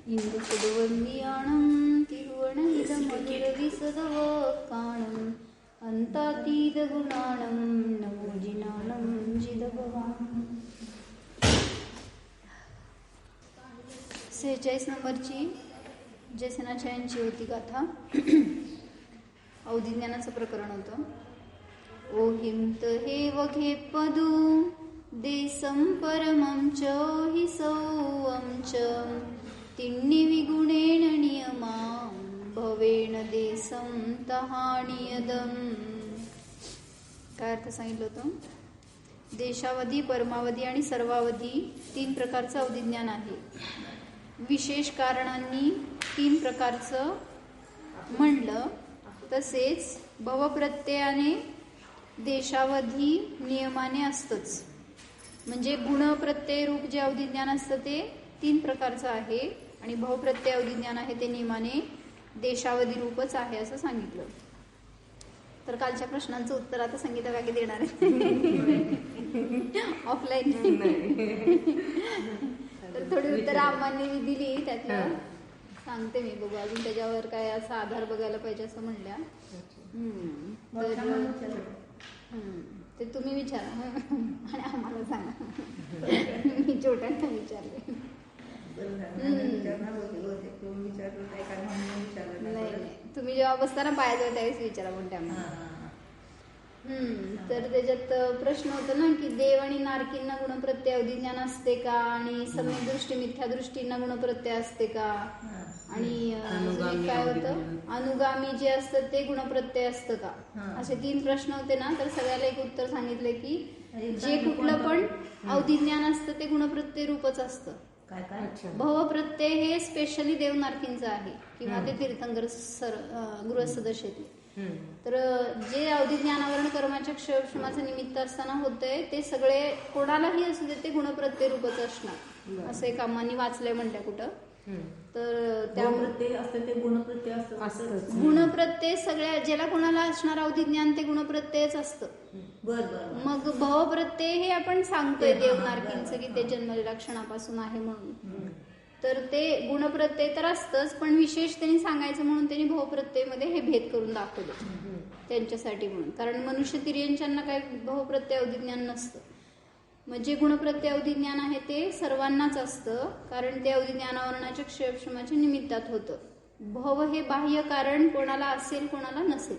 इंदुसुडवल्लियाणं तिरुवणगिरमधुरविसदवक्काणं अन्तातीतगुणाणं नमो जिनाणं जिदभवान्. 46 नंबरची जयसेनाचार्यांची होती गाथा. अवधिज्ञानाचं प्रकरण होतं. ओहिंत हे वघे पदू देसं परमं च हि सौवं च तिन्नि विगुणेन नियमां भवेन देसं तहानियदं. काय अर्थ सांगितलं होतं? देशावधी, परमावधी आणि सर्वावधी 3 प्रकारचं अवधिज्ञान आहे. विशेष कारणांनी 3 प्रकारचं म्हणलं. तसेच भवप्रत्ययाने देशावधी नियमाने असतंच. म्हणजे गुणप्रत्यय रूप जे अवधिज्ञान असतं ते 3 प्रकारचं आहे आणि भवप्रत्यय अवधिज्ञान आहे ते नियमाने देशावधी रूपच आहे असं सांगितलं. तर कालच्या प्रश्नांचं उत्तर आता संगीता काकी देणार आहे. ऑफलाईन. तर थोडी उत्तर आम्हाने दिली, त्यातलं सांगते मी. बघू अजून त्याच्यावर काय असा आधार बघायला पाहिजे असं म्हणल्या. ते तुम्ही विचारा आणि आम्हाला सांगा. मी छोट्यांना विचारले. नाही, तुम्ही जेव्हा बसताना पायाजवळ त्यावेळेस विचारा म्हणते आम्हाला. तर त्याच्यात प्रश्न होता ना की देव आणि नारकींना गुणप्रत्यय अवधिज्ञान असते का, आणि सम्यक दृष्टी मिथ्या दृष्टींना गुणप्रत्यय असते का, आणि काय होतं अनुगामी जे असतं ते गुणप्रत्यय असतं का, असे 3 प्रश्न होते ना. तर सगळ्याला एक उत्तर सांगितलं की जे कुठलं पण अवधिज्ञान असतं ते गुणप्रत्यय रूपच असतं. भवप्रत्यय हे स्पेशली देव नारकींचं आहे किंवा ते तीर्थंकर गृहस्थदशेतले. तर जे अवधिज्ञानावरण कर्माच्या क्षयक्षमाचं निमित्त असताना होतंय ते सगळे कोणालाही असू दे ते गुणप्रत्यय रूपच असणार असं एक आम्हानी वाचलंय म्हणल्या कुठं. तर त्याप्रत्यय असतं ते गुणप्रत्यय असतं. गुणप्रत्यय सगळ्या ज्याला कोणाला असणार अवधिज्ञान ते गुणप्रत्ययच असतं. मग भवप्रत्यय हे आपण सांगतोय देवनारकींचं की ते जन्मलेल्या क्षणापासून आहे म्हणून. तर ते गुणप्रत्यय तर असतंच, पण विशेष त्यांनी सांगायचं म्हणून त्यांनी भवप्रत्ययमध्ये हे भेद करून दाखवले त्यांच्यासाठी म्हणून. कारण मनुष्य तिर्यंच्यांना काय भवप्रत्यय अवधिज्ञान नसतं. म्हणजे गुणप्रत्यय अवधिज्ञान आहे ते सर्वांनाच असतं, कारण ते अवधिज्ञानावरणाच्या क्षयक्षमाच्या निमित्तात होतं. भव हे बाह्य कारण कोणाला असेल कोणाला नसेल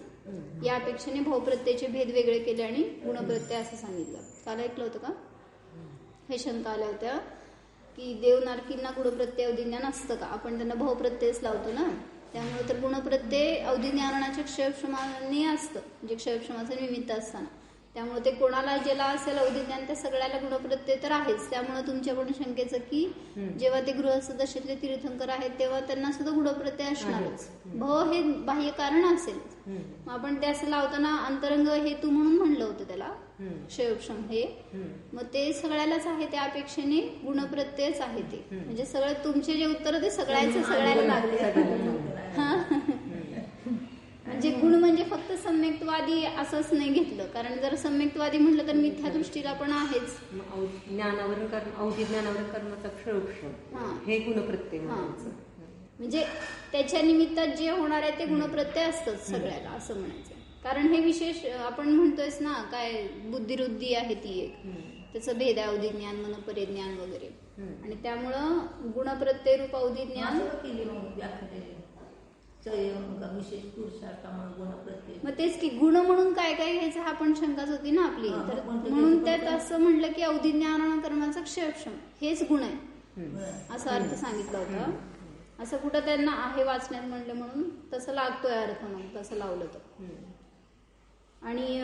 या अपेक्षेने भवप्रत्ययाचे भेद वेगळे केले आणि गुणप्रत्यय असं सांगितलं. काल ऐकलं होतं का? हे शंका आल्या होत्या की देवनारकींना गुणप्रत्यय अवधिज्ञान असतं का, आपण त्यांना भवप्रत्ययच लावतो ना. त्यामुळे तर गुणप्रत्यय अवधिज्ञानाच्या क्षयक्षमाने असतं, म्हणजे क्षयक्षमाचं निमित्त असताना. त्यामुळे ते कोणाला ज्याला असेल अवधिज्ञान त्या सगळ्याला गुणप्रत्यय तर आहेच. त्यामुळे तुमच्या पण शंकेचं की जेव्हा ते गृहस्थ दशेतले तीर्थंकर आहेत तेव्हा त्यांना सुद्धा गुणप्रत्यय असणारच. भव हे बाह्य कारण असेल. मग आपण ते असं लावताना अंतरंग हेतू म्हणून म्हणलं होतं त्याला क्षयक्षम हे. मग ते सगळ्यालाच आहे त्या अपेक्षेने गुणप्रत्ययच आहे ते. म्हणजे सगळं तुमचे जे उत्तर ते सगळ्यांचं सगळ्याला लागले. म्हणजे गुण म्हणजे फक्त सम्यक्तवादी असंच नाही घेतलं, कारण जर सम्यक्तवादी म्हटलं तर मिथ्या दृष्टीला पण आहेच. ज्ञानावरून अवधिज्ञानावरून कर्माचा क्षयक्षम हे गुणप्रत्यय म्हणजे त्याच्या निमित्तात जे होणार आहे ते गुणप्रत्यय असतंच सगळ्याला असं म्हणायचं. कारण हे विशेष आपण म्हणतोयच ना, काय बुद्धिवृद्धी आहे ती एक, त्याचं भेद आहे अवधिज्ञान मनोपरिज्ञान वगैरे. आणि त्यामुळं गुणप्रत्यय रूप अवधिज्ञान मग तेच की गुण म्हणून काय काय घ्यायचं हा पण शंकाच होती ना आपली. तर म्हणून त्यात असं म्हटलं की अवधिज्ञान कर्माचा क्षयक्षम हेच गुण आहे असा अर्थ सांगितला होता. असं कुठं त्यांना आहे वाचण्यात म्हणलं म्हणून तसं लागतोय अर्थ. मग तसं लावलं तर. आणि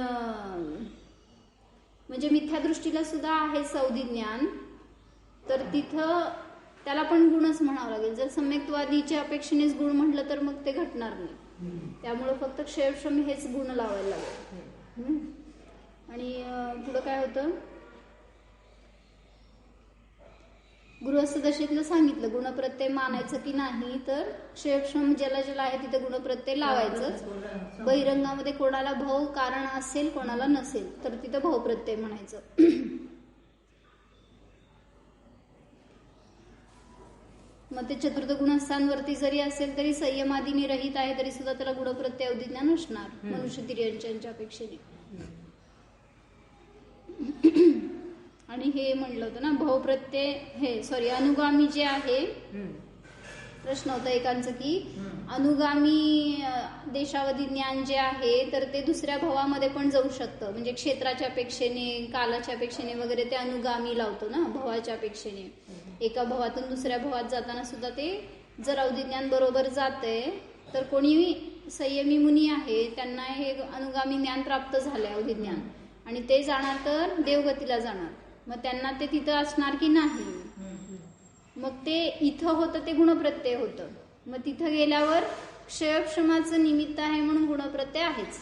म्हणजे मिथ्या दृष्टीला सुद्धा आहे अवधिज्ञान, तर तिथं त्याला पण गुणच म्हणावं लागेल. जर सम्यक्तवादीच्या अपेक्षेनेच गुण म्हटलं तर मग ते घटणार नाही. त्यामुळे फक्त क्षयक्षम हेच गुण लावायला लागेल. आणि पुढं काय होतं, गृहस्थ दशेतलं सांगितलं गुणप्रत्यय मानायचं की नाही, तर क्षयक्षम ज्याला ज्याला आहे तिथे गुणप्रत्यय लावायचंच. बहिरंगामध्ये कोणाला भव कारण असेल कोणाला नसेल तर तिथं भवप्रत्यय म्हणायचं. मग ते चतुर्थ गुणस्थानवरती जरी असेल तरी संयमादीने रहित आहे तरी सुद्धा त्याला गुणप्रत्यय अवधिज्ञान असणार मनुष्य तिर्यंच्या अपेक्षेने. आणि हे म्हणलं होतं ना भावप्रत्यय हे अनुगामी जे आहे, प्रश्न होता एकांचं की अनुगामी देशावधी ज्ञान जे आहे तर ते दुसऱ्या भावामध्ये पण जाऊ शकतं, म्हणजे क्षेत्राच्या अपेक्षेने कालाच्या अपेक्षेने वगैरे ते अनुगामी लावतो ना भावाच्या अपेक्षेने. एका भावातून दुसऱ्या भावात जाताना सुद्धा ते जर अवधिज्ञान बरोबर जातंय तर कोणी संयमी मुनी आहे त्यांना हे अनुगामी ज्ञान प्राप्त झालंय अवधिज्ञान आणि ते जाणार तर देवगतीला जाणार, मग त्यांना ते तिथं असणार की नाही. मग ते इथं होतं ते गुणप्रत्यय होतं, मग तिथं गेल्यावर क्षयक्षमाचं निमित्त आहे म्हणून गुणप्रत्यय आहेच.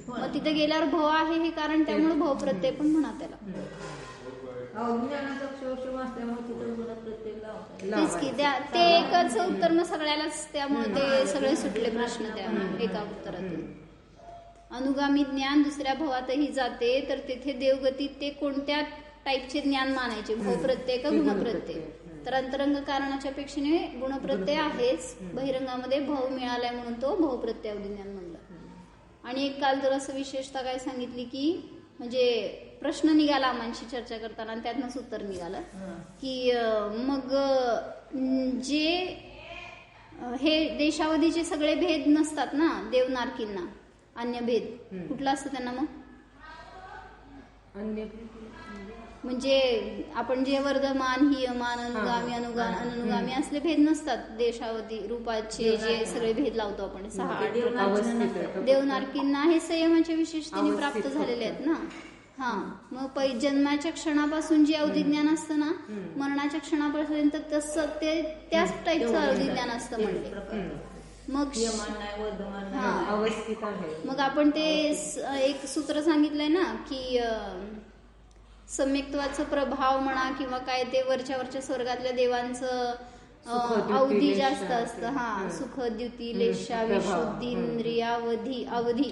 मग तिथं गेल्यावर भव आहे हे कारण त्यामुळे भवप्रत्यय पण म्हणा त्याला. तेच की ते एकच उत्तर मग सगळ्यालाच, त्यामुळे ते सगळे सुटले प्रश्न त्या एका उत्तरातून. अनुगामी ज्ञान दुसऱ्या भवातही जाते तर तिथे देवगतीत ते कोणत्या टाईपचे ज्ञान मानायचे, भवप्रत्यय का गुणप्रत्यय. तर अंतरंग कारणाच्या अपेक्षेने गुणप्रत्यय आहेच, बहिरंगामध्ये भव मिळालाय म्हणून तो भवप्रत्यय अवधिज्ञान म्हणलं. आणि एक काल तर असं विशेषता काय सांगितली की म्हणजे प्रश्न निघाला आम्हांशी चर्चा करताना आणि त्यातनंच उत्तर निघालं की मग जे हे देशावधीचे सगळे भेद नसतात ना देवनारकींना, अन्य भेद कुठला असतं त्यांना, मग अन्य म्हणजे आपण जे वर्धमान हियमान अनुगामी अनुगामी असले भेद नसतात देशावधी रूपाचे जे सगळे भेद लावतो आपण 6-8 देवनारकींना हे संयमाच्या विशेषतेने प्राप्त झालेले आहेत ना. हा मग जन्माच्या क्षणापासून जे अवधिज्ञान असतं ना मरणाच्या क्षणापर्यंत तसं ते त्याच टाईपचं अवधिज्ञान असतं म्हणले. मग अवस्थित आहे. मग आपण ते एक सूत्र सांगितलंय ना की सम्यक्त्वाचं प्रभाव म्हणा किंवा काय ते वरच्या स्वर्गातल्या देवांचं अवधी जास्त असतं. हा सुख द्युती लेशा विशुद्धी इंद्रियावधी अवधी,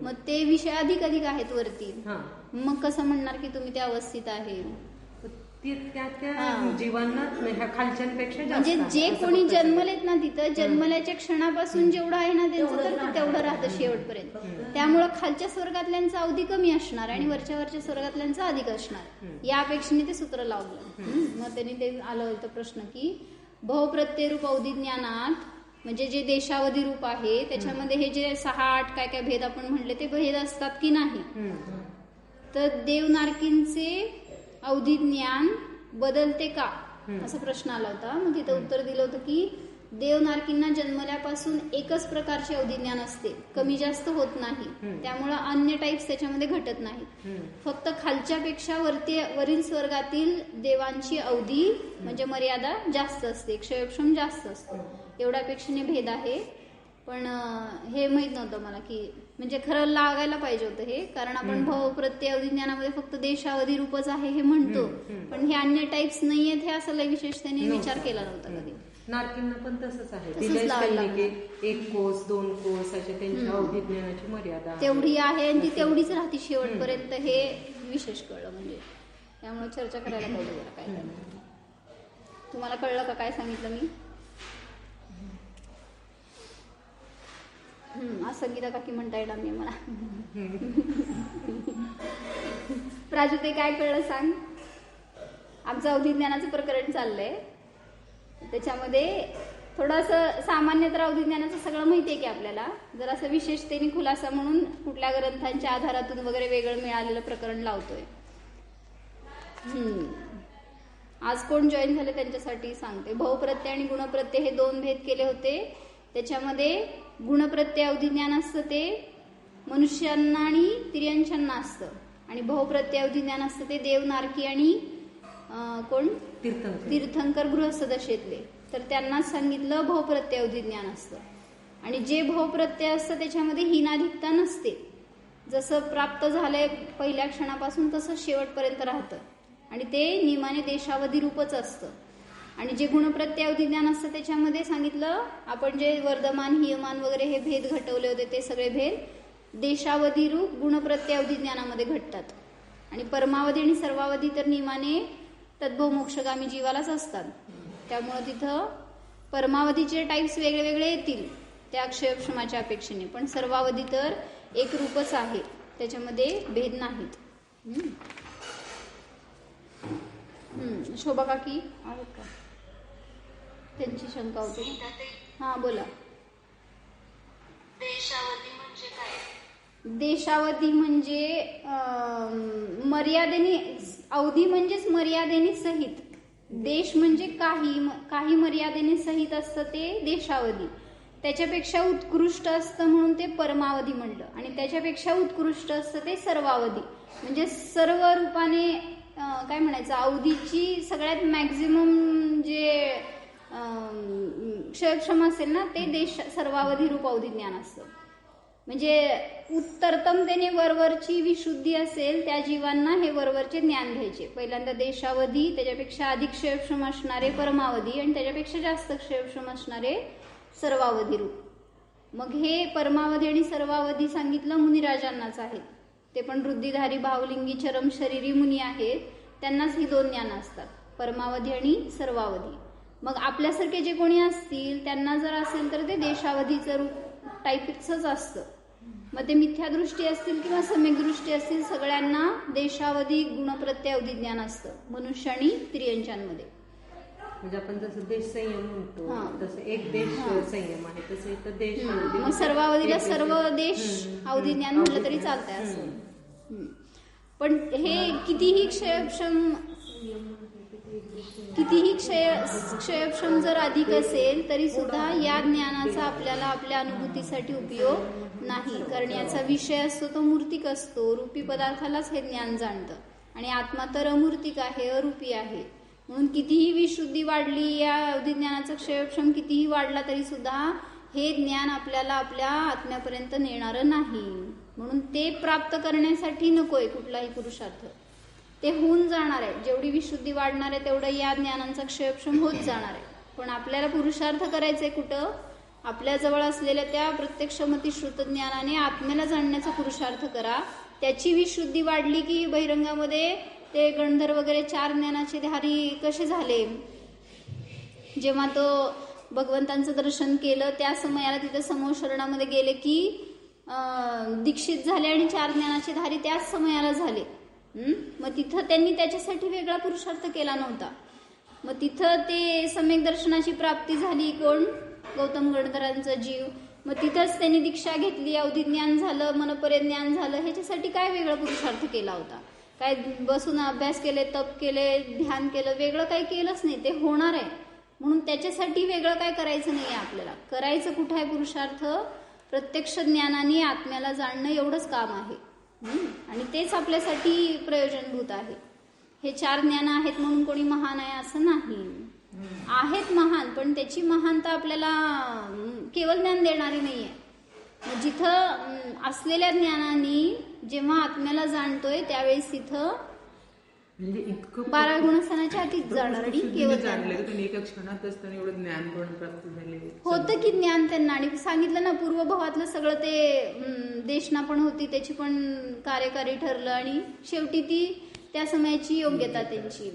मग ते विषय अधिक आहेत वरती. मग कसं म्हणणार की तुम्ही ते अवस्थित आहे, जीवांना खालच्यांपेक्षा म्हणजे जे कोणी जन्मलेत ना तिथं जन्मल्याच्या क्षणापासून जेवढं आहे ना त्यांचं तर तेवढं राहतं शेवटपर्यंत. त्यामुळं खालच्या स्वर्गातल्यांचा अवधी कमी असणार आणि वरच्या स्वर्गातल्यांचा अधिक असणार, या अपेक्षेने ते सूत्र लावलं. मग त्यांनी ते आलं होतं प्रश्न की भवप्रत्यय रूप अवधिज्ञानात म्हणजे जे देशावधी रूप आहे त्याच्यामध्ये हे जे 6-8 काय भेद आपण म्हणले ते भेद असतात की नाही. तर देवनारकींचे अवधिज्ञान बदलते का असा प्रश्न आला होता. मग तिथं उत्तर दिलं होतं की देवनारकींना जन्मल्यापासून एकच प्रकारचे अवधिज्ञान असते, कमी जास्त होत नाही, त्यामुळं अन्य टाईप्स त्याच्यामध्ये घटत नाही. फक्त खालच्यापेक्षा वरील स्वर्गातील देवांची अवधी म्हणजे मर्यादा जास्त असते, क्षयक्षम जास्त असते, एवढ्या अपेक्षेने भेद आहे. पण हे माहित नव्हतं मला की म्हणजे खरं लागायला पाहिजे होतं हे, कारण आपण भवप्रत्यय अवधिज्ञानामध्ये फक्त देशावधी रूपच आहे हे म्हणतो, पण हे अन्य टाईप्स नाहीयेत हे असं विशेषतेने विचार केला नव्हता कधी. नारकींना पण तसंच आहे, 1 कोस 2 कोस अशा त्यांच्या अवधिज्ञानाची मर्यादा तेवढी आहे आणि ती तेवढीच राहते शेवटपर्यंत, हे विशेष कळलं. म्हणजे त्यामुळे चर्चा करायला पाहिजे जरा काय काय. तुम्हाला कळलं का काय सांगितलं मी? संगीता काकी म्हणता येणार मी मला. प्राजू ते काय कळलं सांग? आमचं अवधिज्ञानाचं प्रकरण चाललंय, त्याच्यामध्ये थोडंसं सामान्य तर अवधिज्ञानाचं सगळं माहिती आहे की आपल्याला, जर असं विशेषतेने खुलासा म्हणून कुठल्या ग्रंथांच्या आधारातून वगैरे वेगळं मिळालेलं प्रकरण लावतोय. आज कोण जॉईन झाले त्यांच्यासाठी सांगते. भवप्रत्यय आणि गुणप्रत्यय हे 2 भेद केले होते. त्याच्यामध्ये गुणप्रत्यय अवधिज्ञान असतं ते मनुष्यांना आणि तिर्यंशांना असतं, आणि भवप्रत्यय अवधिज्ञान असतं ते देवनारकी आणि कोण तीर्थंकर गृहस्थदशेतले, तर त्यांना सांगितलं भवप्रत्यय अवधिज्ञान असतं. आणि जे भवप्रत्यय असतं त्याच्यामध्ये हीनाधिकता नसते, जसं प्राप्त झालंय पहिल्या क्षणापासून तसं शेवटपर्यंत राहतं, आणि ते नियमाने देशावधी रूपच असतं. आणि जे गुणप्रत्यय अवधिज्ञान असतं त्याच्यामध्ये सांगितलं आपण जे वर्धमान हियमान वगैरे हे भेद घटवले होते ते सगळे भेद देशावधी रूप गुणप्रत्यय अवधिज्ञानामध्ये घटतात. आणि परमावधी आणि सर्वावधी तर नियमाने तद्भव मोक्षगामी जीवालाच असतात, त्यामुळे तिथं परमावधीचे टाईप्स वेगळे वेगळे येतील त्या क्षयक्षमाच्या अपेक्षेने, पण सर्वावधी तर एक रूपच आहे, त्याच्यामध्ये भेद नाहीत. शोभा काकी आहेत का? त्यांची शंका होती. हा बोला. देशावधी म्हणजे काय? देशावधी म्हणजे मर्यादेने, अवधी म्हणजेच मर्यादेने सहित. देश म्हणजे काही मर्यादेने सहित असतं ते देशावधी. त्याच्यापेक्षा उत्कृष्ट असतं म्हणून ते परमावधी म्हणलं, आणि त्याच्यापेक्षा उत्कृष्ट असतं ते सर्वावधी. म्हणजे सर्व रूपाने काय म्हणायचं, अवधीची सगळ्यात मॅक्झिमम जे क्षयक्षम असेल ना ते देश सर्वावधी रूप अवधी ज्ञान असतं. म्हणजे उत्तरतमतेने वरवरची विशुद्धी असेल त्या जीवांना हे वरवरचे ज्ञान घ्यायचे. पहिल्यांदा देशावधी, त्याच्यापेक्षा अधिक क्षयक्षम असणारे परमावधी, आणि त्याच्यापेक्षा जास्त क्षयक्षम असणारे सर्वावधी रूप. मग हे परमावधी आणि सर्वावधी सांगितलं मुनिराजांनाच आहेत. ते पण वृद्धिधारी भावलिंगी चरम शरीरी मुनी आहेत, त्यांनाच ही दोन ज्ञान असतात, परमावधी आणि सर्वावधी. मग आपल्यासारखे जे कोणी असतील त्यांना जर असेल तर ते देशावधीचं रूप टाईपच असतं. मग ते मिथ्यादृष्टी असतील किंवा सम्यक दृष्टी असतील, सगळ्यांना देशावधी गुणप्रत्यय अवधी ज्ञान असतं मनुष्य आणि स्त्रियांच्यामध्ये. म्हणजे आपण जसं देश संयम म्हणतो तसं एक देश संयम आहे, तसं इथं देश. मग सर्वावधीला सर्व देश अवधी ज्ञान म्हटलं तरी चालतंय असं. पण हे कितीही क्षयक्षम जर अधिक असेल तरी सुद्धा या ज्ञानाचा आपल्याला आपल्या अनुभूतीसाठी उपयोग नाही, कारण याचा विषय असतो तो मूर्तिक असतो. रूपी पदार्थालाच हे ज्ञान जाणतं, आणि आत्मा तर अमूर्तिक आहे, अरूपी आहे. म्हणून कितीही विशुद्धी वाढली, या अवधी ज्ञानाचा क्षयक्षम कितीही वाढला तरी सुद्धा हे ज्ञान आपल्याला आपल्या आत्म्यापर्यंत नेणारं नाही. म्हणून ते प्राप्त करण्यासाठी नकोय कुठलाही पुरुषार्थ, ते होऊन जाणार आहे. जेवढी विशुद्धी वाढणार आहे तेवढं या ज्ञानांचा क्षयक्षम होत जाणार आहे. पण आपल्याला पुरुषार्थ करायचंय कुठं? आपल्या जवळ असलेल्या त्या प्रत्यक्षमती श्रुत ज्ञानाने आत्म्याला जाणण्याचा पुरुषार्थ करा. त्याची विशुद्धी वाढली की बहिरंगामध्ये ते गंधर्व वगैरे 4 ज्ञानाचे धारी कसे झाले. जेव्हा तो भगवंतांचं दर्शन केलं त्या समयाला तिथे समूह शरणामध्ये गेले की दीक्षित झाले, आणि 4 ज्ञानाचे धारी त्याच समयाला झाले. मग तिथं त्यांनी त्याच्यासाठी वेगळा पुरुषार्थ केला नव्हता. मग तिथं ते सम्यक दर्शनाची प्राप्ती झाली. कोण? गौतम गणधरांचा जीव. मग तिथंच त्यांनी दीक्षा घेतली, अवधी ज्ञान झालं, मनपरे ज्ञान झालं. ह्याच्यासाठी काय वेगळा पुरुषार्थ केला होता? काय बसून अभ्यास केले, तप केले, ध्यान केलं, वेगळं काही केलंच नाही. ते होणार आहे म्हणून त्याच्यासाठी वेगळं काय करायचं नाही आहे. आपल्याला करायचं कुठं आहे पुरुषार्थ? प्रत्यक्ष ज्ञानाने आत्म्याला जाणणं एवढंच काम आहे, आणि तेच आपल्यासाठी प्रयोजनभूत आहे. हे 4 ज्ञान आहेत म्हणून कोणी महान आहे असं नाही. आहेत महान, पण त्याची महानता आपल्याला केवळ ज्ञान देणारी नाहीये. जिथं असलेल्या ज्ञानाने जेव्हा आत्म्याला जाणतोय त्यावेळेस तिथं म्हणजे इतकं 12 गुणस्थानाच्या अतीत जाणार आणि केवळ जाणलं त्यांनी एका क्षणातच त्यांनी एवढं ज्ञान पण प्राप्त झाले होतं की ज्ञान त्यांना. आणि सांगितलं ना पूर्वभावातलं सगळं ते देशना पण होती, त्याची पण कार्यकारी ठरलं, आणि शेवटी ती त्या समयाची योग्यता त्यांची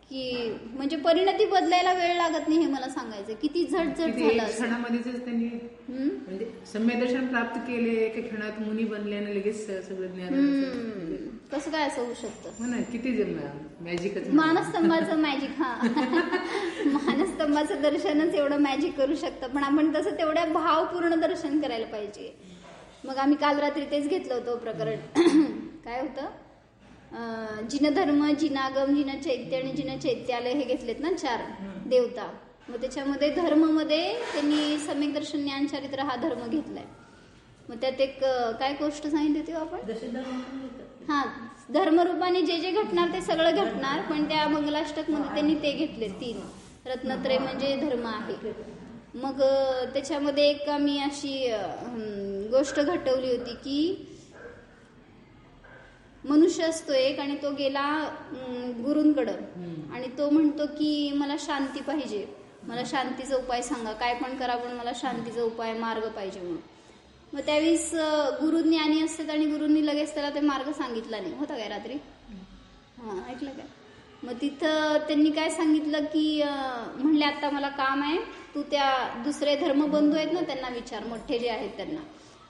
की म्हणजे परिणती बदलायला वेळ लागत नाही. हे मला सांगायचं किती झटझट झालं. क्षणामध्येच त्यांनी म्हणजे सम्यक दर्शन प्राप्त केले, एका क्षणात मुनी बनले आणि लगेच सगळं ज्ञान. कसं काय असं होऊ शकतं? हो ना, किती मॅजिकच. मानस्तंभाचं मॅजिक. मानस्तंभाचं दर्शनच एवढं मॅजिक करू शकतं, पण आपण तसं तेवढ्या भावपूर्ण दर्शन करायला पाहिजे. मग आम्ही काल रात्री तेच घेतलं होतं प्रकरण. काय होतं? जिन धर्म, जिनागम, जिन चैत्य आणि जिन चैत्यालय हे घेतलेत ना 4 देवता. मग त्याच्यामध्ये धर्ममध्ये त्यांनी सम्यक दर्शन ज्ञान चरित्र हा धर्म घेतलाय. मग त्यात एक काय गोष्ट सांगितली होती आपण? हा, धर्मरूपाने जे जे घटणार ते सगळं घटणार, पण त्या मंगलाष्टक मध्ये त्यांनी ते घेतले 3 रत्नत्रय म्हणजे धर्म आहे. मग त्याच्यामध्ये एक आम्ही अशी गोष्ट घटवली होती की मनुष्य असतो एक, आणि तो गेला गुरूंकडं, आणि तो म्हणतो की मला शांती पाहिजे, मला शांतीचा उपाय सांगा, काय पण करा पण मला शांतीचा उपाय मार्ग पाहिजे म्हणून. मग त्यावेळेस गुरु ज्ञानी असतात आणि गुरूंनी लगेच त्याला ते मार्ग सांगितला नाही. होता काय रात्री? हां, ऐकलं काय? मग तिथं त्यांनी काय सांगितलं की म्हणले आता मला काम आहे, तू त्या दुसरे धर्मबंधू आहेत ना त्यांना विचार, मोठे जे आहेत त्यांना.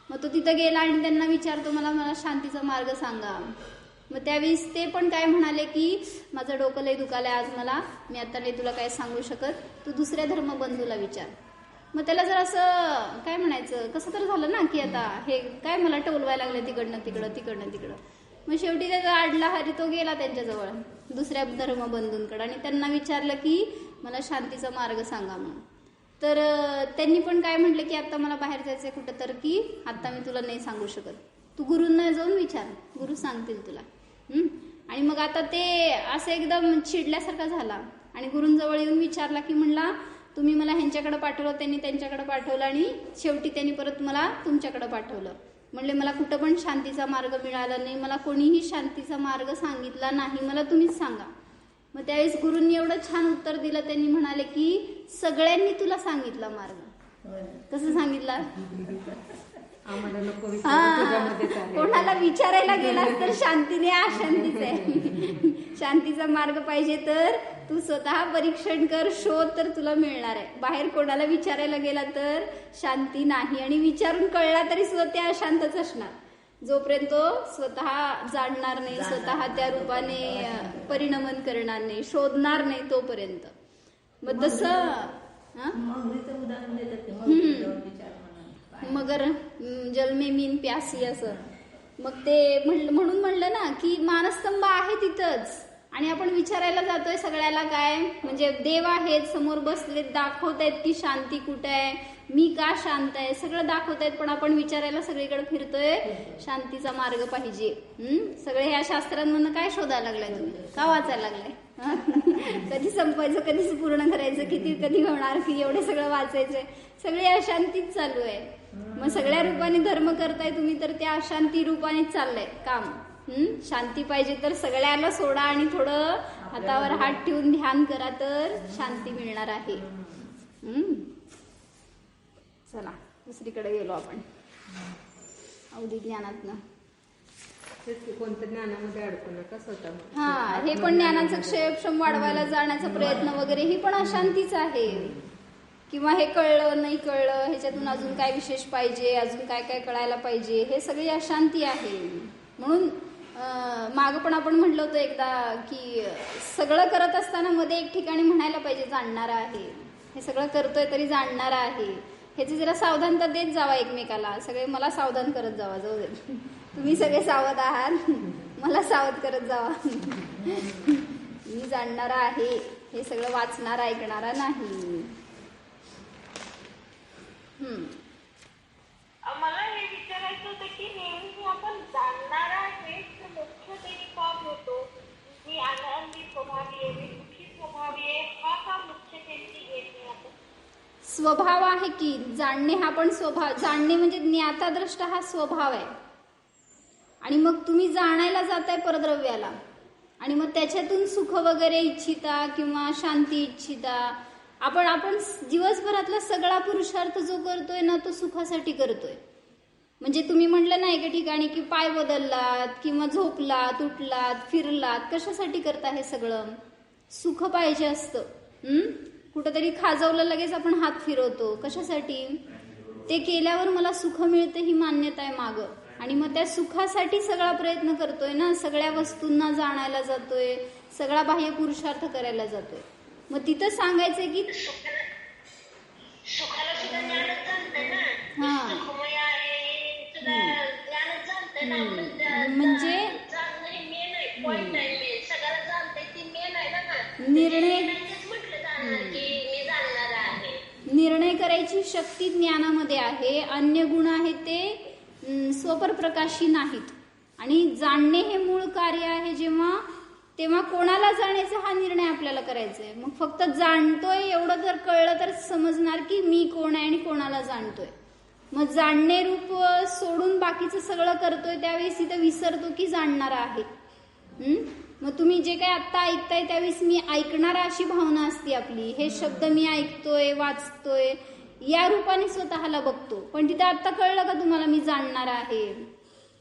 मग तो तिथं गेला आणि त्यांना विचारतो मला शांतीचा मार्ग सांगा. मग त्यावेळेस ते पण काय म्हणाले की माझं डोकं लय दुखालंय आज मला, मी आता नाही तुला काय सांगू शकत, तू दुसऱ्या धर्मबंधूला विचार. मग त्याला जर असं काय म्हणायचं, कसं तर झालं ना की आता हे काय मला टोलवायला लागलं तिकडनं तिकडं. मग शेवटी त्याचा आडला हरी तो गेला त्यांच्याजवळ दुसऱ्या धर्मबंधूंकडे आणि त्यांना विचारलं की मला शांतीचा मार्ग सांगा म्हणून. तर त्यांनी पण काय म्हटलं की आता मला बाहेर जायचंय कुठं तर, की आता मी तुला नाही सांगू शकत, तू गुरूंना जाऊन विचार, गुरु सांगतील तुला. आणि मग आता ते असं एकदम चिडल्यासारखा झाला आणि गुरूंजवळ येऊन विचारला की म्हणला तुम्ही मला ह्यांच्याकडे पाठवलं, त्यांनी त्यांच्याकडे पाठवलं आणि शेवटी त्यांनी परत मला तुमच्याकडे पाठवलं. म्हणले मला कुठं पण शांतीचा मार्ग मिळाला नाही, मला कोणीही शांतीचा मार्ग सांगितला नाही, मला तुम्हीच सांगा. मग त्यावेळेस गुरूंनी एवढं छान उत्तर दिलं, त्यांनी म्हणाले की सगळ्यांनी तुला सांगितला मार्ग. कसं सांगितला? आम्हाला नको विचारू, तुझ्यामध्येच आहे. कोणाला विचारायला गेलास तर शांतीने अशांतीच आहे. शांतीचा मार्ग पाहिजे तर तू स्वतः परीक्षण कर, शोध, तर तुला मिळणार आहे. बाहेर कोणाला विचारायला गेला तर शांती नाही, आणि विचारून कळला तरी सुद्धा ते अशांतच असणार जोपर्यंत तो स्वतः जाणणार नाही, स्वतः त्या रूपाने परिणमन करणार नाही, शोधणार नाही तोपर्यंत. मग तसं मगर जलमे मीन प्यासी असं. मग ते म्हणून म्हणलं ना की मानस्तंभ आहे तिथंच, आणि आपण विचारायला जातोय सगळ्याला काय, म्हणजे देव आहेत समोर बसले, दाखवतायत की शांती कुठे आहे, मी का शांत आहे, सगळं दाखवतायत, पण आपण विचारायला सगळीकडे फिरतोय शांतीचा मार्ग पाहिजे. सगळे ह्या शास्त्रांमधनं काय शोधायला लागलाय तुम्ही, का वाचायला लागलाय, कधी संपवायचं, कधी पूर्ण करायचं, कधी होणार, की एवढे सगळं वाचायचंय, सगळे अशांतीच चालू आहे. मग सगळ्या रूपाने धर्म करताय तुम्ही, तर त्या अशांती रूपानेच चाललंय काम. शांती पाहिजे तर सगळ्याला सोडा आणि थोडं हातावर हात ठेवून ध्यान करा, तर शांती मिळणार आहे. चला दुसरीकडे गेलो आपण अवधी ज्ञानातनं. कोणत्या ज्ञानामध्ये अडकू नका स्वतः. हा, हे पण ज्ञानाचं क्षयक्षम वाढवायला जाण्याचा प्रयत्न वगैरे, ही पण अशांतीच आहे. किंवा हे कळलं नाही कळलं, ह्याच्यातून अजून काय विशेष पाहिजे, अजून काय काय कळायला पाहिजे, हे सगळी अशांती आहे. म्हणून मागं पण आपण म्हटलं होतं एकदा की सगळं करत असताना मध्ये एक ठिकाणी म्हणायला पाहिजे जाणणारा आहे. हे सगळं करतोय तरी जाणणारा आहे, ह्याची जरा सावधानता देत जावा एकमेकाला. सगळे मला सावधान करत जावा, जाऊ दे तुम्ही सगळे सावध आहात, मला सावध करत जावा. मी जाणणारा आहे, हे सगळं वाचणारा ऐकणारा नाही. मला हे विचारायचं होतं की नेहमी आपण जाणणारा आहे तर मुख्यतेने का होतो, मी आनंदी स्वभावी आहे, मी सुखी स्वभावी आहे, हा का मुख्यतेने येत नाही आपण? स्वभाव आहे की जाणणे, हा पण स्वभाव. जाणणे म्हणजे ज्ञाताद्रष्ट हा स्वभाव आहे. आणि मग तुम्ही जाणायला जाताय परद्रव्याला, आणि मग त्याच्यातून सुख वगैरे इच्छिता किंवा शांती इच्छिता. आपण दिवसभरातला सगळा पुरुषार्थ जो करतोय ना, तो सुखासाठी करतोय. म्हणजे तुम्ही म्हटलं ना एका ठिकाणी की पाय बदललात किंवा झोपलात, उठलात, फिरलात, कशासाठी करता हे सगळं? सुख पाहिजे असतं. कुठंतरी खाजवलं लगेच आपण हात फिरवतो, कशासाठी? ते केल्यावर मला सुख मिळते ही मान्यता आहे मागं, आणि मग त्या सुखासाठी सगळा प्रयत्न करतोय ना, सगळ्या वस्तूंना जाणायला जातोय, सगळा बाह्य पुरुषार्थ करायला जातोय. मग तिथं सांगायचंय की सुखाला सुद्धा ज्ञानच जाणतंय ना, सुखमय आहे सुद्धा ज्ञानच जाणतंय ना. म्हणजे जाणणं हे मेन आहे, पॉइंट आहे मेन, सगळ्याला जाणतंय ती मेन आहे ना. निर्णय म्हटलं जाणणार की मी जाणणार आहे. निर्णय करायची शक्ती ज्ञानामध्ये आहे. अन्य गुण आहेत ते स्वप्रकाशी नाहीत. आणि जाणणे हे मूळ कार्य आहे. तेव्हा कोणाला जाण्याचा हा निर्णय आपल्याला करायचा आहे. मग फक्त जाणतोय एवढं जर कळलं तर समजणार की मी कोण आहे आणि कोणाला जाणतोय. मग जाणणे रूप सोडून बाकीचं सगळं करतोय, त्यावेळेस इथं विसरतो की जाणणारा आहे. मग तुम्ही जे काही आत्ता ऐकताय त्यावेळेस मी ऐकणारा अशी भावना असते आपली. हे शब्द मी ऐकतोय, वाचतोय, या रूपाने स्वतःला बघतो. पण तिथं आत्ता कळलं का तुम्हाला मी जाणणारा आहे?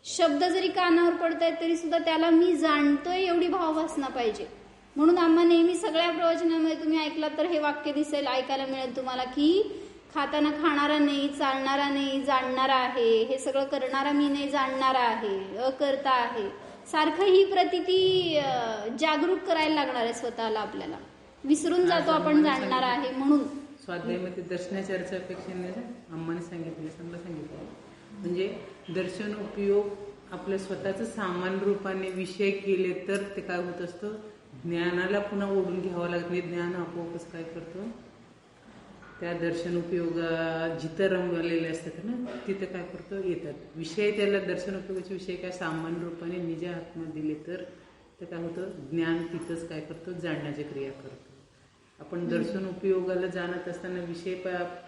शब्द जरी कानावर पडतायत तरी सुद्धा त्याला मी जाणतोय एवढी भाव असणं पाहिजे. म्हणून आम्हा नेहमी सगळ्या प्रवचनामध्ये तुम्ही ऐकलात तर हे वाक्य दिसेल, ऐकायला मिळेल तुम्हाला की खाताना खाणारा नाही, चालणारा नाही, जाणणारा आहे, हे सगळं करणारा मी नाही, जाणणारा आहे, अकर्ता आहे. सारखं ही प्रतिती जागरूक करायला लागणार आहे स्वतःला. आपल्याला विसरून जातो आपण जाणणार आहे म्हणून. स्वाध्यायामध्ये दर्शनाचार्याच्या अपेक्षेने अम्माने सांगितलं, समजा सांगितलं, म्हणजे दर्शन उपयोग आपल्या स्वतःच सामान्य रूपाने विषय केले तर ते काय होत असतं, ज्ञानाला पुन्हा ओढून घ्यावं लागत नाही. ज्ञान आपोआपच काय करतो, त्या दर्शन उपयोगा जिथं रंगवलेले असतात ना तिथं काय करतो येतात विषय. त्याला दर्शन उपयोगाचे विषय काय सामान्य रूपाने निज आत्मा दिले तर ते काय होतं, ज्ञान तिथंच काय करतो, जाणण्याची क्रिया करतो. आपण दर्शन उपयोगाला जाणत असताना विषय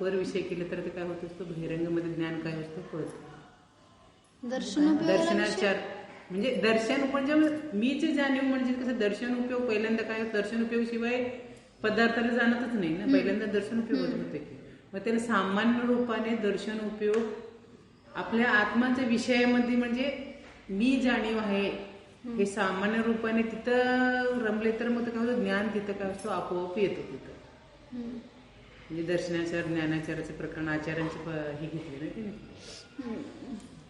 पर विषय केले तर ते काय होत असतं, बहिरंगमध्ये ज्ञान काय असतं कळतं. दर्शनाचार म्हणजे दर्शन म्हणजे मीचे जाणीव म्हणजे कसं, दर्शन उपयोग पहिल्यांदा काय, दर्शन उपयोग शिवाय पदार्थाला जाणतच नाही ना, पहिल्यांदा दर्शन उपयोग होते की. मग त्याला सामान्य रूपाने दर्शन उपयोग आपल्या आत्माच्या विषयामध्ये म्हणजे मी जाणीव आहे हे सामान्य रूपाने तिथं रमले तर मग काय होतं, ज्ञान तिथं काय असतो आपोआप येतो तिथं. म्हणजे दर्शनाचार ज्ञानाचाराचे प्रकरण आचार्यांचे हे घेतले ना तिने.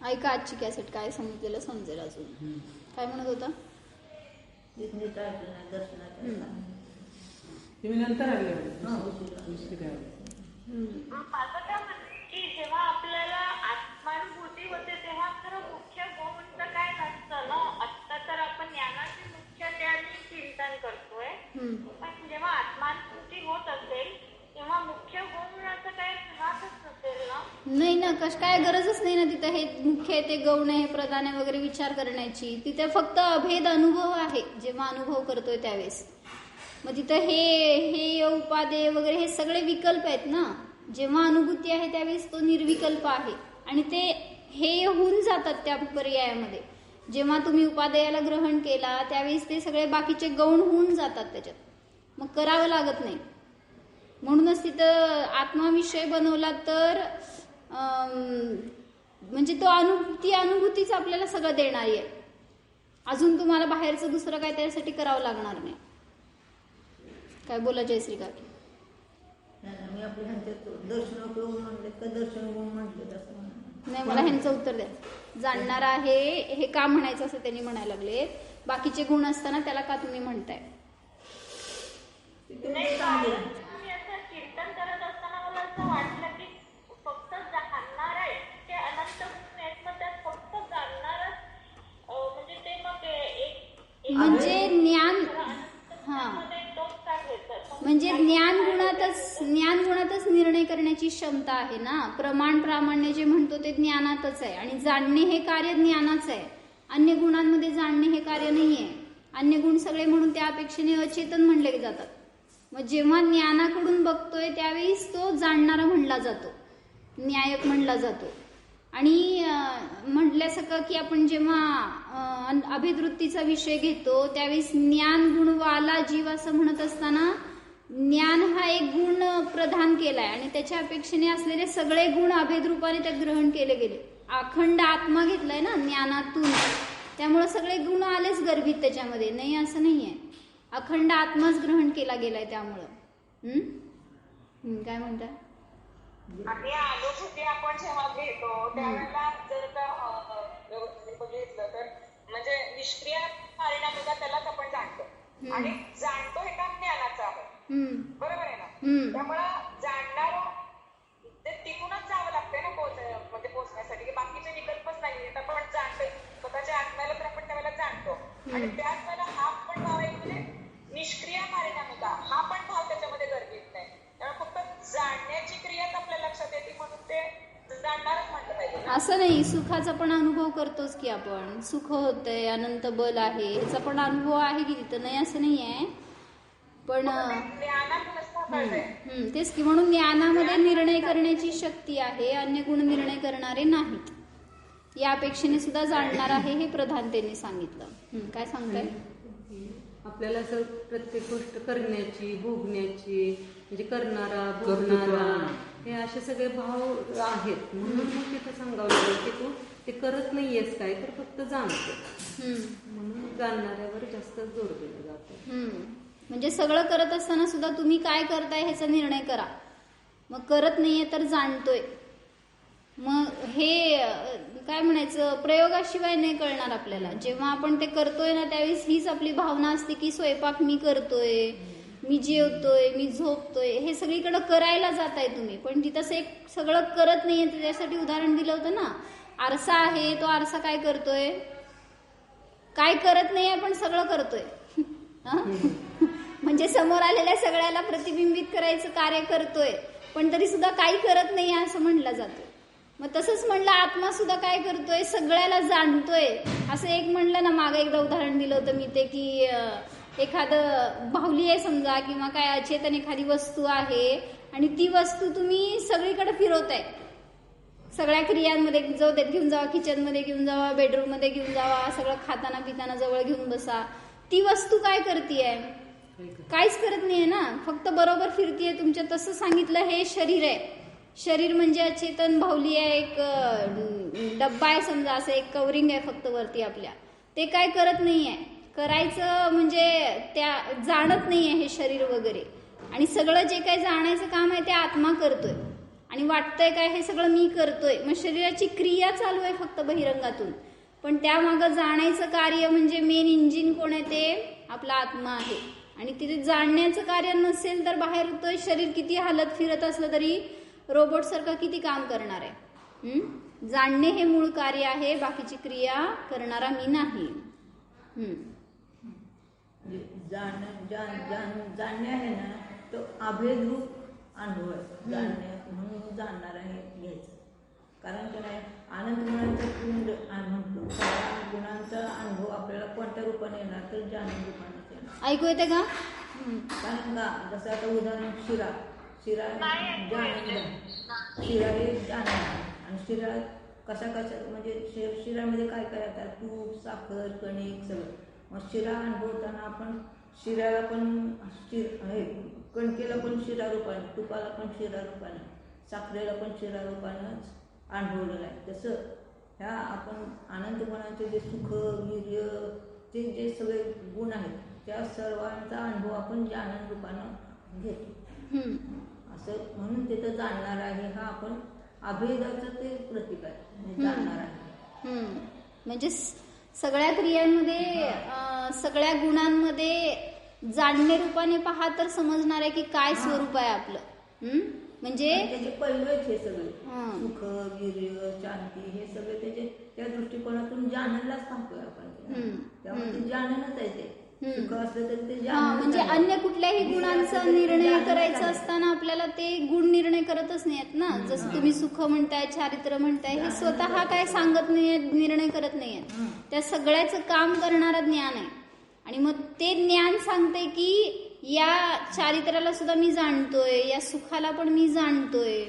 ऐका आजची कॅसेट, काय सांगितलेलं समजेल अजून. काय म्हणत होता तुम्ही नंतर आले माझं काय म्हणणं की जेव्हा आपल्याला आत्मानुभूती होते तेव्हा खरं मुख्य गुणचं काय नसतं ना. आत्ता तर आपण ज्ञानाचे मुख्य त्याने चिंतन करतोय, पण जेव्हा आत्मानुभूती होत असेल तेव्हा मुख्य गुणाचं काय राहतच नसेल ना. नाही ना, काय गरजच नाही ना तिथं हे मुख्य आहे ते गौण आहे प्रधान आहे वगैरे विचार करण्याची. तिथे फक्त अभेद अनुभव आहे जेव्हा अनुभव करतोय त्यावेळेस. मग तिथं हे उपादेय वगैरे हे सगळे विकल्प आहेत ना. जेव्हा अनुभूती आहे त्यावेळेस तो निर्विकल्प आहे आणि ते हे होऊन जातात त्या पर्यायामध्ये. जेव्हा तुम्ही उपादेयाला ग्रहण केला त्यावेळेस ते सगळे बाकीचे गौण होऊन जातात त्याच्यात, मग करावं लागत नाही. म्हणूनच तिथं आत्माविषय बनवला तर म्हणजे ती अनुभूतीच आपल्याला सगळं देणारी आहे. अजून तुम्हाला बाहेरचं दुसरं काय त्यासाठी करावं लागणार नाही. काय बोला जयश्री काकी? मी आपल्या दर्शन उपयोग म्हणले का दर्शन गुण म्हटले तसं नाही, मला ह्यांचं उत्तर द्या. जाणणार आहे हे का म्हणायचं असं त्यांनी म्हणायला लागले. बाकीचे गुण असताना त्याला का तुम्ही म्हणताय? नाही, कारण मी असं चिंतन करत असताना मला असं वाटलं की फक्त जाणणार आहे ते अनंत गुण आहेत, मग त्यात फक्त जाणणारच म्हणजे ते मग एक म्हणजे ज्ञान, हा म्हणजे ज्ञान गुणातच निर्णय करण्याची क्षमता आहे ना. प्रमाण प्रामाण्य जे म्हणतो ते ज्ञानातच आहे आणि जाणणे हे कार्य ज्ञानाचं आहे. अन्य गुणांमध्ये जाणणे हे कार्य नाहीये. अन्य गुण सगळे म्हणून त्या अपेक्षेने अचेतन म्हणले जातात. मग जेव्हा ज्ञानाकडून बघतोय त्यावेळीच तो जाणणारा म्हणला जातो, न्यायक म्हणला जातो. आणि म्हटल्यासारखं की आपण जेव्हा अभिवृत्तीचा विषय घेतो त्यावेळेस ज्ञान गुणवाला जीव असं म्हणत असताना ज्ञान हा एक गुण प्रधान केलाय आणि त्याच्या अपेक्षेने असलेले सगळे गुण अभेद रूपाने त्यात ग्रहण केले गेले. अखंड आत्मा घेतलाय ना ज्ञानातून, त्यामुळे सगळे गुण आलेच गर्भित त्याच्यामध्ये. नाही असं नाहीये, अखंड आत्माच ग्रहण केला गेलाय त्यामुळं. काय म्हणताय? आणि अनुभूती आपण जेव्हा घेतो त्यावेळेला जर का व्यवस्थित बघितलं तर म्हणजे निष्क्रिय परिणाम त्यालाच आपण जाणतो आणि जाणतो हे काम ज्ञानाचं आहे. बरोबर आहे ना. त्यामुळं जाणणारा ते तिथूनच जावं लागतंय ना म्हणजे पोहोचण्यासाठी, की बाकीचे विकल्पच नाही. आपण जाणतोय स्वतःच्या आत्म्याला तर आपण त्यावेळेला जाणतो आणि त्याच वेळेला हा पण भाव एक म्हणजे निष्क्रिय परिणाम होता, हा पण भाव त्याच्यामध्ये गरजेचा नाही. त्यामुळे फक्त जाणण्याची क्रियाच आपल्या लक्षात येते म्हणून ते जाणणारच म्हटलं पाहिजे. असं नाही, सुखाचा पण अनुभव करतोच की आपण. सुख होतंय, अनंत बल आहे, याचा पण अनुभव आहे की तिथं, नाही असं नाही आहे. पण तेच की, म्हणून ज्ञानामध्ये निर्णय करण्याची शक्ती आहे, अन्य गुण निर्णय करणारे नाहीत. या अपेक्षेने सुद्धा जाणणार आहे हे प्रधानतेने सांगितलं. काय सांगताय? आपल्याला असं प्रत्येक गोष्ट करण्याची, भोगण्याची, म्हणजे करणारा भोगणारा हे असे सगळे भाव आहेत. म्हणून मग तिथं सांगावं लागेल की तू ते करत नाहीयेस काय, तर फक्त जाणतो. म्हणून जाणणाऱ्यावर जास्त जोर दिला जातो. म्हणजे सगळं करत असताना सुद्धा तुम्ही काय करताय ह्याचा निर्णय करा. मग करत नाहीये तर जाणतोय. मग हे काय म्हणायचं, प्रयोगाशिवाय नाही कळणार आपल्याला. जेव्हा आपण ते करतोय ना त्यावेळेस हीच आपली भावना असते की स्वयंपाक मी करतोय, मी जेवतोय, मी झोपतोय, हे सगळीकडे करायला जाताय तुम्ही. पण तिथं एक सगळं करत नाहीये. त्याच्यासाठी उदाहरण दिलं होतं ना, आरसा आहे, तो आरसा काय करतोय, काय करत नाहीये पण सगळं करतोय. म्हणजे समोर आलेल्या सगळ्याला प्रतिबिंबित करायचं कार्य करतोय, पण तरी सुद्धा काही करत नाही असं म्हणलं जातं. मग तसंच म्हणलं आत्मा सुद्धा काय करतोय, सगळ्याला जाणतोय. असं एक म्हणलं ना, मागे एकदा उदाहरण दिलं होतं मी ते, की एखादं बाहुली आहे समजा, किंवा काय अचेतन एखादी वस्तू आहे आणि ती वस्तू तुम्ही सगळीकडे फिरवताय. सगळ्या क्रियांमध्ये जाऊ देत, घेऊन जावा, किचनमध्ये घेऊन जावा, बेडरूम मध्ये घेऊन जावा, सगळं खाताना पिताना जवळ घेऊन बसा. ती वस्तू काय करतीये, काहीच करत नाहीये ना, फक्त बरोबर फिरतीये तुमच्या. तसं सांगितलं हे शरीर आहे. शरीर म्हणजे अचेतन बाहुली आहे, एक डब्बा आहे समजा, असं एक कवरिंग आहे फक्त वरती आपल्या. ते काय करत नाहीये, करायचं म्हणजे त्या जाणत नाहीये हे शरीर वगैरे. आणि सगळं जे काही जाणायचं काम आहे ते आत्मा करतोय. आणि वाटतंय काय, हे सगळं मी करतोय. मग शरीराची क्रिया चालू आहे फक्त बहिरंगातून, पण त्यामागं जाणायचं कार्य म्हणजे मेन इंजिन कोण आहे, ते आपला आत्मा आहे. आणि तिथे जाणण्याचं कार्य नसेल तर बाहेर तो शरीर किती हालत फिरत असलं तरी रोबोट सारखं किती काम करणार आहे. जाणणे हे मूळ कार्य आहे, बाकीची क्रिया करणारा मी नाही. जाणणे आहे ना, तो अभेदरूप अनुभव आहे. जाणणे म्हणून जाणणार आहे घ्यायचं. कारण काय, आनंद गुणांचा कुंड म्हणतो, सगळ्या गुणांचा अनुभव आपल्याला कोणत्या रूपाने येणार, तर जाणून रूपाने येणार. ऐकू येते का? कारण का, जसं आता उदाहरण शिरा शिरा हे जाणणार. आणि शिरा कशा म्हणजे शिऱ्यामध्ये काय काय येतात, तूप, साखर, कणिक सगळं. मग शिरा अनुभवताना आपण शिऱ्याला पण कणकेला पण शिरा रूपाने, तुपाला पण शिरा रूपाने, साखरेला पण शिरा रूपानंच अनुभवलेलं आहे. तसं ह्या आपण आनंद गुणांचे जे सुख, वीर्य, ते जे सगळे गुण आहेत त्या सर्वांचा अनुभव आपण आनंद रूपानं घेतो. असं म्हणून तिथं जाणणार आहे, हा आपण अभेदाचं ते प्रतीक आहे, जाणणार आहे. म्हणजे सगळ्या क्रियांमध्ये, सगळ्या गुणांमध्ये जाणणे रूपाने पहा तर समजणार आहे की काय स्वरूप आहे आपलं. म्हणजे त्याचे पैलूच हे सगळे, सुख, वीर्य, शांती, हे सगळे त्याचे त्या दृष्टिकोनातून जाणण्यालाच सांगतोय आपण. त्यामुळे ते जाणणच आहे. ते सुख असलं तरी ते म्हणजे अन्य कुठल्याही गुणांचा निर्णय करायचा असताना आपल्याला ते गुण निर्णय करतच नाहीयेत ना. जसं तुम्ही सुख म्हणताय, चारित्र्य म्हणताय, हे स्वतः काय सांगत नाहीये, निर्णय करत नाहीयेत. त्या सगळ्याचं काम करणारं ज्ञान आहे. आणि मग ते ज्ञान सांगते की या चारित्र्याला सुद्धा मी जाणतोय, या सुखाला पण मी जाणतोय.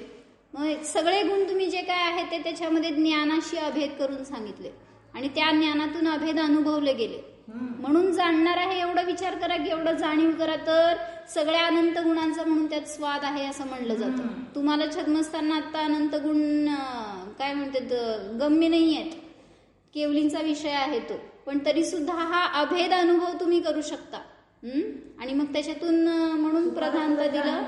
मग सगळे गुण तुम्ही जे काय आहे ते त्याच्यामध्ये ज्ञानाशी अभेद करून सांगितले आणि त्या ज्ञानातून अभेद अनुभवले गेले. म्हणून जाणणार आहे एवढा विचार करा की एवढं जाणीव करा तर सगळ्या अनंत गुणांचा म्हणून त्यात स्वाद आहे असं म्हणलं जातं. तुम्हाला छद्मस्तांना आता अनंत गुण काय म्हणतात गम्य नाही आहेत, केवलींचा विषय आहे तो, पण तरी सुद्धा हा अभेद अनुभव तुम्ही करू शकता. आणि मग त्याच्यातून म्हणून प्रधानता दिलं.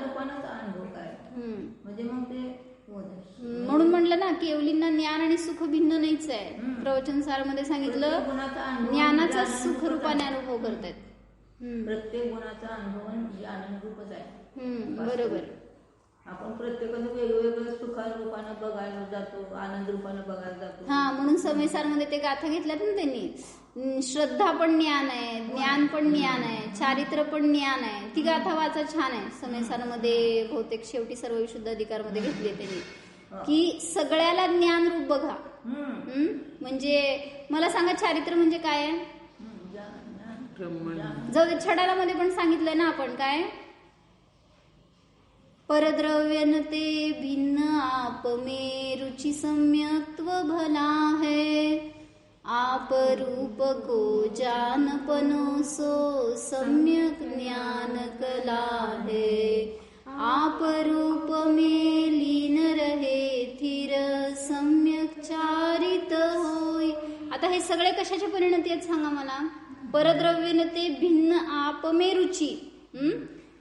म्हणजे मग ते म्हणून म्हणलं ना केवलींना ज्ञान आणि सुख भिन्न नाहीच आहे. प्रवचनसार मध्ये सांगितलं ज्ञानाचा सुख रूपाने अनुभव करतायत. प्रत्येक गुणाचा अनुभव ज्ञान रूपच आहे. बरोबर. आपण प्रत्येकानं वेगवेगळं सुखारूपानं बघायला जातो, आनंद रूपानं बघायला जातो. म्हणून समयसार मध्ये ते गाथा घेतल्यात ना त्यांनी. श्रद्धा पण ज्ञान आहे, ज्ञान पण ज्ञान आहे, चारित्र्य पण ज्ञान आहे. ती गाथा वाचा छान आहे. समयसार मध्ये बहुतेक शेवटी सर्व विशुद्ध अधिकार मध्ये घेतली त्यांनी की सगळ्याला ज्ञान रूप बघा. म्हणजे मला सांगा चारित्र्य म्हणजे काय आहे. जाऊ दे, छडाला मध्ये पण सांगितलंय ना आपण काय, परद्रव्यनते भिन्न आप में रुचि सम्यक्त्व भला है, आप रूप को जान पनोसो सम्यक ज्ञान कला है, आप रूप में लीन रहे थिर सम्यक चारित होय. आता हे सगळे कशाच्या परिणती आहेत सांगा मला. परद्रव्यनते भिन्न आप में रुची,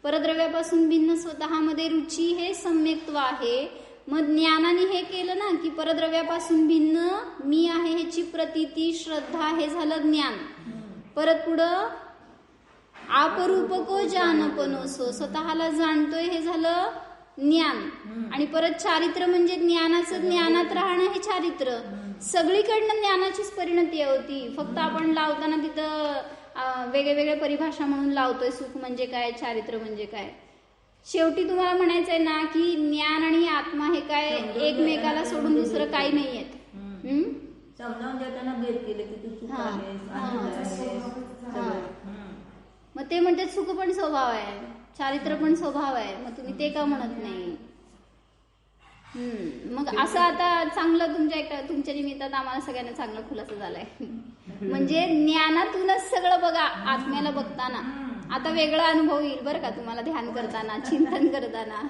परद्रव्यापासून भिन्न स्वतःमध्ये रुची हे सम्यक्त्व आहे. मग ज्ञानाने हे केलं ना की परद्रव्यापासून भिन्न मी आहे ह्याची प्रतीती श्रद्धा, हे झालं ज्ञान. परत पुढं आपरूपको जानपनोसो, स्वतःला जाणतोय, हे झालं ज्ञान. आणि परत चारित्र म्हणजे ज्ञानाचं, ज्ञानात राहणं हे चारित्र. सगळीकडनं ज्ञानाचीच परिणती होती. फक्त आपण लावताना तिथं वेगळे वेगळे परिभाषा म्हणून लावतोय. सुख म्हणजे काय, चारित्र म्हणजे काय. शेवटी तुम्हाला म्हणायचंय ना की ज्ञान आणि आत्मा हे काय एकमेकाला सोडून दुसरं काही नाही आहेत. समजावून देताना भेद केले की तू सुख आहेस, आनंद आहेस. मग ते म्हणते सुख पण स्वभाव आहे, चारित्र पण स्वभाव आहे, मग तुम्ही ते का म्हणत नाही. मग असं आता चांगलं तुमच्या निमित्तात आम्हाला सगळ्यांना चांगला खुलासा झालाय. म्हणजे ज्ञानातूनच सगळं बघा. आत्म्याला बघताना आता वेगळा अनुभव येईल बरं का तुम्हाला, ध्यान करताना, चिंतन करताना.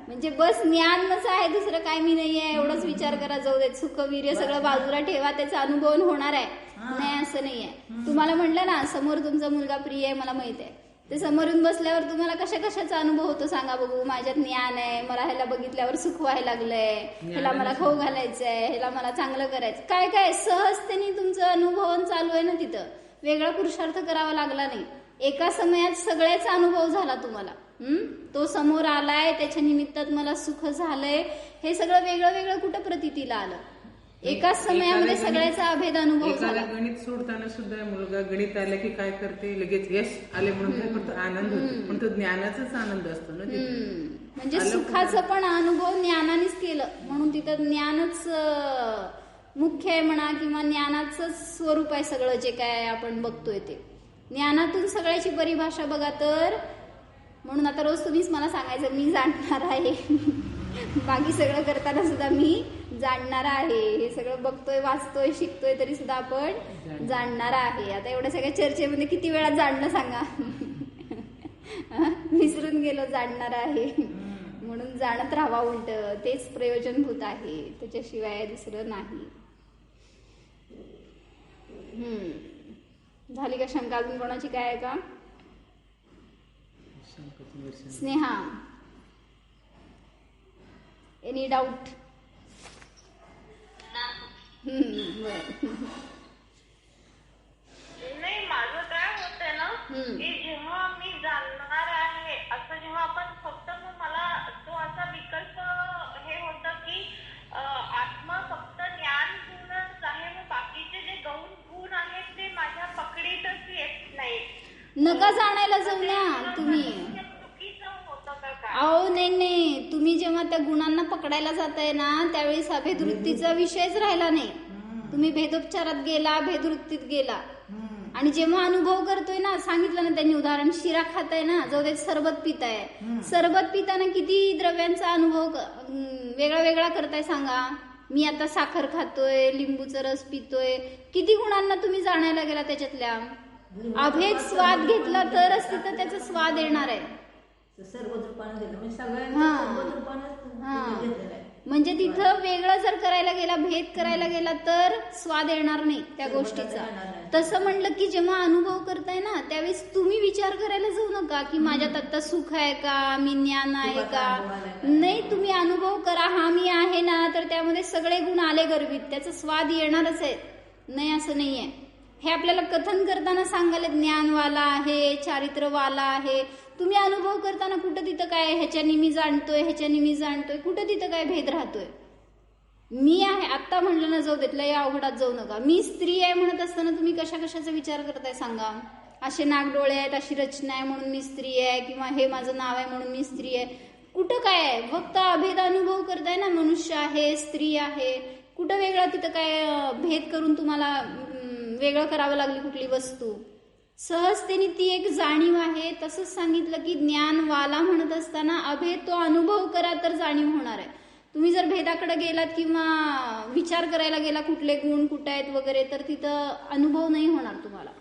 म्हणजे बस ज्ञानच आहे, दुसरं काय मी नाही आहे एवढंच विचार करा. जाऊ देत, सुख वीर्य सगळं बाजूला ठेवा, त्याचा अनुभव होणार आहे. नाही असं नाही आहे. तुम्हाला म्हटलं ना समोर तुमचा मुलगा प्रिय आहे, मला माहित आहे. ते समोरून बसल्यावर तुम्हाला कशाचा अनुभव होतो सांगा बघू. माझ्यात ज्ञान आहे, मला ह्याला बघितल्यावर सुख व्हायला लागलंय, ह्याला मला खाऊ घालायचंय, ह्याला मला चांगलं करायचं, काय काय सहजतेने तुमचं अनुभव चालू आहे ना. तिथं वेगळा पुरुषार्थ करावा लागला नाही. एका समयात सगळ्याचा अनुभव झाला तुम्हाला. तो समोर आलाय, त्याच्या निमित्तात मला सुख झालंय, हे सगळं वेगळं वेगळं कुठं प्रतीतीला आलं. एकाच समयामध्ये सगळ्याचा अभेद अनुभव झाला. गणित सोडताना सुद्धा मुलगा गणित आलं की काय करते, लगेच यश आले म्हणून काय करतो, आनंद होतो. पण तो ज्ञानाचाच आनंद असतो ना. म्हणजे सुखाचा पण अनुभव ज्ञानानेच केलं म्हणून तिथं ज्ञानच मुख्य आहे म्हणा, किंवा ज्ञानाचं स्वरूप आहे सगळं जे काय आपण बघतोय ते. ज्ञानातून सगळ्याची परिभाषा बघा तर. म्हणून आता रोज तुम्हीच मला सांगायचं मी जाणणार आहे. बाकी सगळं करताना सुद्धा मी जाणणार आहे. हे सगळं बघतोय, वाचतोय, शिकतोय तरी सुद्धा आपण जाणणार आहे. आता एवढ्या सगळ्या चर्चेमध्ये किती वेळा जाणणं सांगा. विसरून गेलो जाणणार आहे. म्हणून जाणत राहावा, उलट तेच प्रयोजनभूत आहे, त्याच्याशिवाय दुसरं नाही. झाली का शंका अजून कोणाची काय आहे का? Sneha, any doubt? नाही, माझं काय होतंय ना की जेव्हा मी जाणणार आहे असं जेव्हा आपण फक्त, मग मला तो असा विकल्प हे होतं की आत्मा फक्त ज्ञान गुणच आहे, मग बाकीचे जे गौण गुण आहेत ते माझ्या पकडीतच येत नाही. नका जाणायला जाऊ ना तुम्ही. चुकीचं होतं का काय? अहो नाही, तुम्ही जेव्हा त्या गुणांना पकडायला जाताय ना त्यावेळेस हा भेदवृत्तीचा विषयच राहिला नाही. तुम्ही भेदोपचारात गेला, भेदवृत्तीत गेला. आणि जेव्हा अनुभव करतोय ना, सांगितलं ना त्यांनी उदाहरण, शिरा खाताय ना, जाऊ दे सरबत पिताय, सरबत पिताना किती द्रव्यांचा अनुभव वेगळा वेगळा करताय सांगा. मी आता साखर खातोय, लिंबूचा रस पितोय, किती गुणांना तुम्ही जाणायला गेला त्याच्यातल्या. अभेद स्वाद घेतला तरच तिथं त्याचा स्वाद येणार आहे. सर्व रूपानं दिलं म्हणजे सगळ्यांना सर्व रूपानं घेतलेलं आहे. म्हणजे तिथं वेगळं जर करायला गेला, भेद करायला गेला तर स्वाद येणार नाही त्या गोष्टीचा. तसं म्हणलं की जेव्हा अनुभव करताय ना त्यावेळेस तुम्ही विचार करायला जाऊ नका की माझ्यात आता सुख आहे का, मी ज्ञान आहे का. नाही, तुम्ही अनुभव करा, हा मी आहे ना, तर त्यामध्ये सगळे गुण आले गर्भित, त्याचा स्वाद येणारच आहे. नाही असं नाहीये. हे आपल्याला कथन करताना सांगायला ज्ञानवाला आहे, चारित्रवाला आहे. तुम्ही अनुभव करताना कुठं तिथं काय ह्याच्यानी मी जाणतोय, ह्याच्यानी मी जाणतोय, कुठं तिथं काय भेद राहतोय. मी आहे आत्ता म्हणलं ना, जाऊ देत, लय अवघडात जाऊ नका. मी स्त्री आहे म्हणत असताना तुम्ही कशाचा विचार करताय सांगा. असे नागडोळे आहेत, अशी रचना आहे म्हणून मी स्त्री आहे, किंवा हे माझं नाव आहे म्हणून मी स्त्री आहे. कुठं काय आहे, फक्त अभेद अनुभव करताय ना. मनुष्य आहे, स्त्री आहे, कुठं वेगळा तिथं काय भेद करून तुम्हाला वेगळं करावं लागली कुठली वस्तू. सहजतेने ती एक जाणीव आहे. तसंच सांगितलं की ज्ञानवाला म्हणत असताना अभेद तो अनुभव करा तर जाणीव होणार आहे. तुम्ही जर भेदाकडे गेलात किंवा विचार करायला गेला कुठले गुण कुठे आहेत वगैरे, तर तिथं अनुभव नाही होणार तुम्हाला.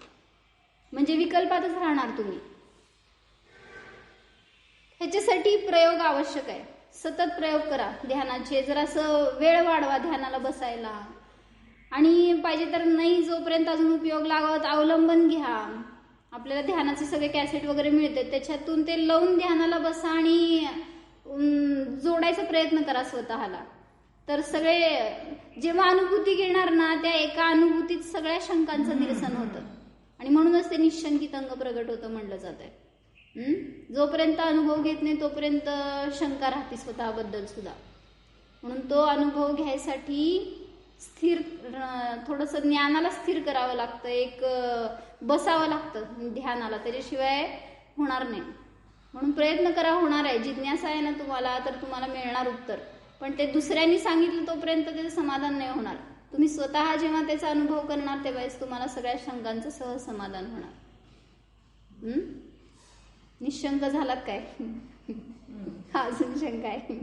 म्हणजे विकल्पातच राहणार तुम्ही. ह्याच्यासाठी प्रयोग आवश्यक आहे. सतत प्रयोग करा ध्यानाचे. जरासं वेळ वाढवा ध्यानाला बसायला. आणि पाहिजे तर नाही जोपर्यंत अजून उपयोग लागत अवलंबन घ्या. आपल्याला ध्यानाचे सगळे कॅसेट वगैरे मिळते, त्याच्यातून ते लावून ध्यानाला बसा आणि जोडायचा प्रयत्न करा स्वतःला. तर सगळे जेव्हा अनुभूती घेणार ना, त्या एका अनुभूतीत सगळ्या शंकांचं निरसन होतं आणि म्हणूनच ते निशंकित अंग प्रगट होतं म्हणलं जात आहे. जोपर्यंत अनुभव घेत नाही तोपर्यंत शंका राहते स्वतःबद्दल सुद्धा. म्हणून तो अनुभव घ्यायसाठी स्थिर, थोडंसं ज्ञानाला स्थिर करावं लागतं, एक बसावं लागतं ध्यानाला, त्याच्याशिवाय होणार नाही. म्हणून प्रयत्न करा, होणार आहे. जिज्ञासा आहे ना तुम्हाला, तर तुम्हाला मिळणार उत्तर. पण ते दुसऱ्यांनी सांगितलं तोपर्यंत त्याचं समाधान नाही होणार. तुम्ही स्वतः जेव्हा त्याचा अनुभव करणार तेव्हाच तुम्हाला सगळ्या शंकांचं सहज समाधान होणार. निशंक झालात काय? हा अजून शंका आहे?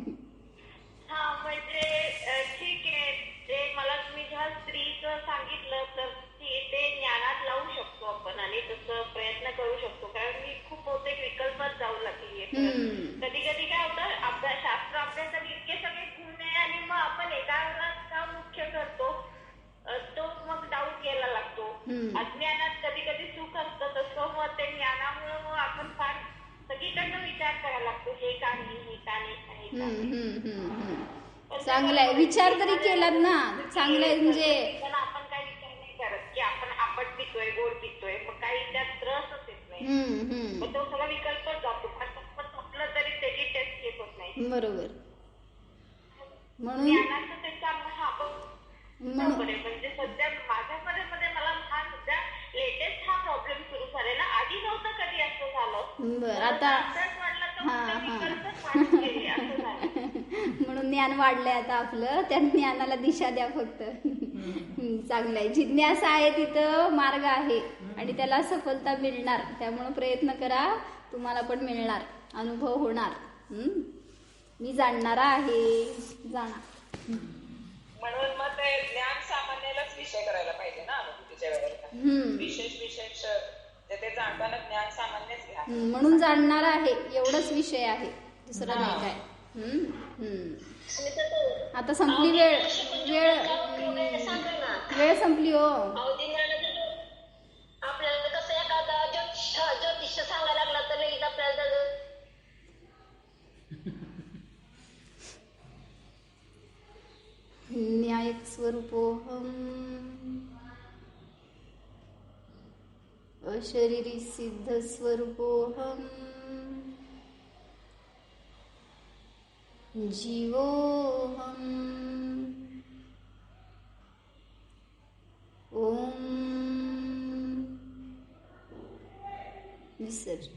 हा म्हणजे ठीक आहे, ते मला तुम्ही जेव्हा स्त्रीचं सांगितलं तर ते ज्ञानात लावू शकतो आपण आणि तसं प्रयत्न करू शकतो. कारण मी खूप बहुतेक विकल्पात जाऊ लागली आहे. कधी कधी काय होतं, शास्त्र अभ्यासात इतके सगळे गुण आहे आणि मग आपण एकाग्रात का मुख्य करतो तो मग डाऊट यायला लागतो. अज्ञानात कधी कधी सुख असतं, तसं मग ते ज्ञानामुळे मग आपण फार सगळीकडनं विचार करायला लागतो, हे का नाही, हे का नाही. चांगलाय, विचार तरी केलात ना, चांगलंय. म्हणजे आपण काय विचार नाही करत की आपण आंबट पितोय, गोड पितोय, मग काही त्यात रसच येत नाही. मग तो सगळा विकल्पच जातो. पण संपलं तरी त्याची टेस्ट येत होत नाही. बरोबर. म्हणून ज्ञानाचं त्याचा बरोबर आहे. म्हणजे सध्या माझ्यामध्ये मला हा सध्या लेटेस्ट हा प्रॉब्लेम सुरू झालेला. आधी नव्हतं कधी असं झालं. बरं, आता अभ्यास वाढला तर विकल्पच वाढत गेले, असं झालं. म्हणून ज्ञान वाढलंय आता आपलं, त्या ज्ञानाला दिशा द्या फक्त. चांगलंय. जिज्ञासा आहे तिथं मार्ग आहे आणि त्याला सफलता मिळणार. त्यामुळे प्रयत्न करा, तुम्हाला पण मिळणार, अनुभव होणार. मी जाणणारा आहे, जाणार. म्हणून मग ते ज्ञान सामान्यालाच विषय करायला पाहिजे ना अनुभूतीच्या वेळेला. विशेष ते जाणताना ज्ञान सामान्यच घ्या. म्हणून जाणणार आहे एवढंच विषय आहे, दुसरं नाही काय. आता संपली वेळ संपली हो. आपल्याला कसं एखादा ज्योतिष सांगायला लागला तर लगेच आपल्याला न्यायक स्वरूपोहम अशरीरी सिद्ध स्वरूपोहम जीवोहम. ओम विसर्जन.